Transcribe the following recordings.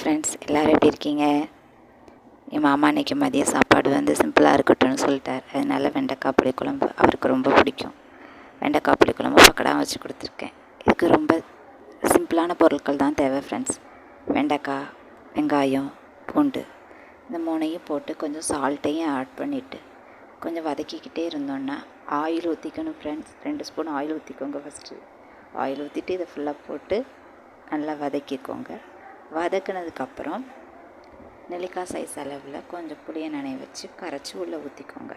Friends, எல்லோரும் எப்படி இருக்கீங்க? என் மாமா அன்றைக்கி மதிய சாப்பாடு சிம்பிளாக இருக்கட்டும்னு சொல்லிட்டார். அதனால் வெண்டைக்காய் புளிக்குழம்பு அவருக்கு ரொம்ப பிடிக்கும். வெண்டைக்காய் புளிக்குழம்பு பக்கடா வச்சு கொடுத்துருக்கேன். இதுக்கு ரொம்ப சிம்பிளான பொருட்கள் தான் தேவை ஃப்ரெண்ட்ஸ். வெண்டைக்காய், வெங்காயம், பூண்டு, இந்த மூணையும் போட்டு கொஞ்சம் சால்ட்டையும் ஆட் பண்ணிவிட்டு கொஞ்சம் வதக்கிக்கிட்டே இருந்தோன்னா ஆயில் ஊற்றிக்கணும் ஃப்ரெண்ட்ஸ். 2 ஸ்பூன் ஆயில் ஊற்றிக்கோங்க. ஃபஸ்ட்டு ஆயில் ஊற்றிட்டு இதை ஃபுல்லாக போட்டு நல்லா வதக்கிக்கோங்க. வதக்கினதுக்கப்புறம் நெல்லிக்காய் சைஸ் அளவில் கொஞ்சம் புளியை நனைய வச்சு கரைச்சி உள்ளே ஊற்றிக்கோங்க.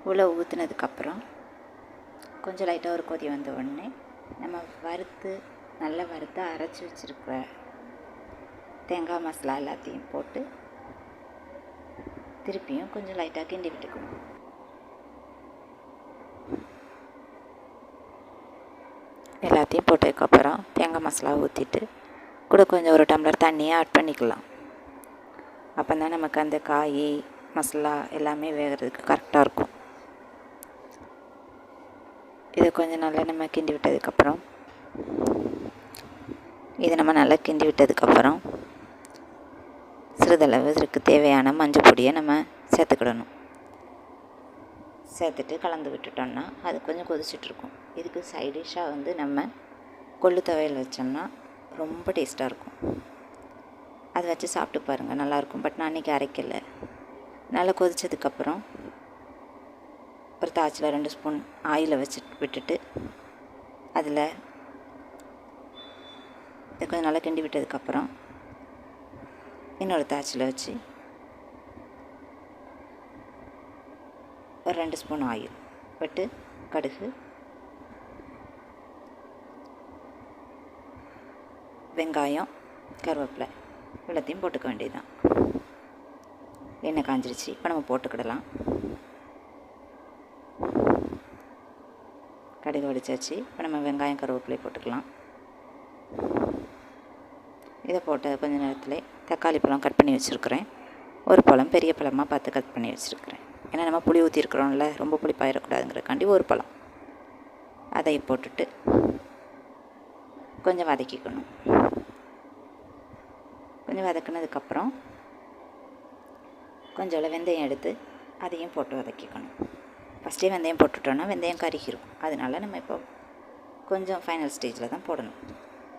உள்ளே ஊற்றினதுக்கப்புறம் கொஞ்சம் லைட்டாக ஒரு கொதி வந்த உடனே நம்ம நல்லா வறுத்து அரைச்சி வச்சுருக்கிற தேங்காய் மசாலா எல்லாத்தையும் போட்டு திருப்பியும் கொஞ்சம் லைட்டாக கிண்டி விட்டுக்கணும். எல்லாத்தையும் போட்டதுக்கப்புறம் தேங்காய் மசாலா ஊற்றிட்டு கூட கொஞ்சம் ஒரு டம்ளர் தண்ணியை ஆட் பண்ணிக்கலாம். அப்போ தான் நமக்கு அந்த காய் மசாலா எல்லாமே வேகிறதுக்கு கரெக்டாக இருக்கும். இதை கொஞ்சம் நல்லா நம்ம கிண்டி விட்டதுக்கப்புறம் சிறிதளவு இதுக்கு தேவையான மஞ்சள் பொடியை நம்ம சேர்த்துக்கிடணும். சேர்த்துட்டு கலந்து விட்டுட்டோம்னா அது கொஞ்சம் கொதிச்சிட்ருக்கும். இதுக்கு சைடிஷ்ஷாக நம்ம கொள்ளு துவையல் வச்சோம்னா ரொம்ப டேஸ்ட்டாக இருக்கும். அதை வச்சு சாப்பிட்டு பாருங்கள், நல்லாயிருக்கும். பட் நான் அன்றைக்கி அரைக்கலை. நல்லா கொதித்ததுக்கப்புறம் ஒரு தாய்ச்சில் 2 ஸ்பூன் ஆயிலை விட்டுட்டு அதில் இதை கொஞ்சம் நல்லா கிண்டி விட்டதுக்கப்புறம் இன்னொரு தாய்ச்சில் வச்சு ஒரு 2 ஸ்பூன் ஆயில் விட்டு கடுகு, வெங்காயம், கருவேப்பிலை எல்லாத்தையும் போட்டுக்க வேண்டியதுதான். எண்ணெய் காஞ்சிருச்சு. இப்போ நம்ம போட்டுக்கிடலாம். கடுகு வெடிச்சாச்சு. இப்போ நம்ம வெங்காயம், கருவேப்பிலை போட்டுக்கலாம். இதை போட்ட கொஞ்ச நேரத்தில் தக்காளி பழம் கட் பண்ணி வச்சுருக்கிறேன். ஒரு பழம் பெரிய பழமாக பார்த்து கட் பண்ணி வச்சுருக்கிறேன். ஏன்னா நம்ம புளி ஊற்றிருக்கிறோம்ல, ரொம்ப புளிப்பாயிடக்கூடாதுங்கிறக்காண்டி ஒரு பழம். அதை போட்டுட்டு கொஞ்சம் வதக்கிக்கணும். கொஞ்சம் வதக்கினதுக்கப்புறம் கொஞ்சம் வெந்தயம் எடுத்து அதையும் போட்டு வதக்கிக்கணும். ஃபஸ்ட்டே வெந்தயம் போட்டுட்டோன்னா வெந்தயம் கருகிரும். அதனால நம்ம இப்போ கொஞ்சம் ஃபைனல் ஸ்டேஜில் தான் போடணும்.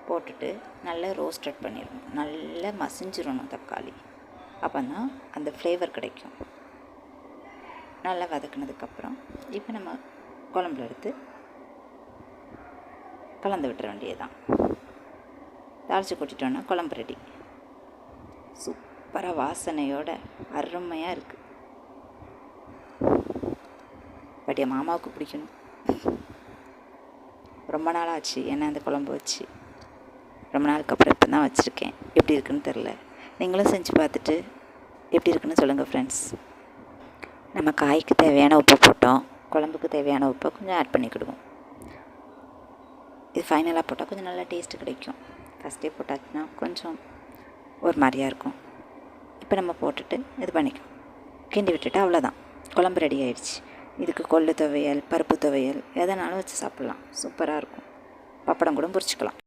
போட்டுட்டு நல்லா ரோஸ்டட் பண்ணிடணும். நல்லா மசிஞ்சிடணும் தக்காளி. அப்போ தான் அந்த ஃப்ளேவர் கிடைக்கும். நல்லா வதக்கினதுக்கப்புறம் இப்போ நம்ம குழம்புல எடுத்து கலந்து விட்டுற வேண்டியதுதான். தாளித்து கொட்டிட்டோன்னா குழம்பு ரெடி. சூப்பராக வாசனையோட அருமையாக இருக்குது. பட் என் மாமாவுக்கு பிடிக்கணும். ரொம்ப நாள் ஆச்சு ஏன்னா அந்த குழம்பு வச்சு. ரொம்ப நாளுக்கு அப்புறம் இப்போ தான் வச்சுருக்கேன். எப்படி இருக்குன்னு தெரில. நீங்களும் செஞ்சு பார்த்துட்டு எப்படி இருக்குன்னு சொல்லுங்கள் ஃப்ரெண்ட்ஸ். நம்ம காய்க்கு தேவையான உப்பு போட்டோம். குழம்புக்கு தேவையான உப்பை கொஞ்சம் ஆட் பண்ணிக்கிடுவோம். இது ஃபைனலாக போட்டால் கொஞ்சம் நல்லா டேஸ்ட்டு கிடைக்கும். ஃபஸ்ட்டே போட்டாச்சுன்னா கொஞ்சம் ஒரு மாதிரியாக இருக்கும். இப்போ நம்ம போட்டுட்டு இது பண்ணிக்கும் கிண்டி விட்டுட்டு அவ்வளோதான், குழம்பு ரெடி ஆகிடுச்சு. இதுக்கு கொள்ளு துவையல், பருப்பு துவையல் எதனாலும் வச்சு சாப்பிட்லாம். சூப்பராக இருக்கும். பப்படம் கூட பொரிச்சிக்கலாம்.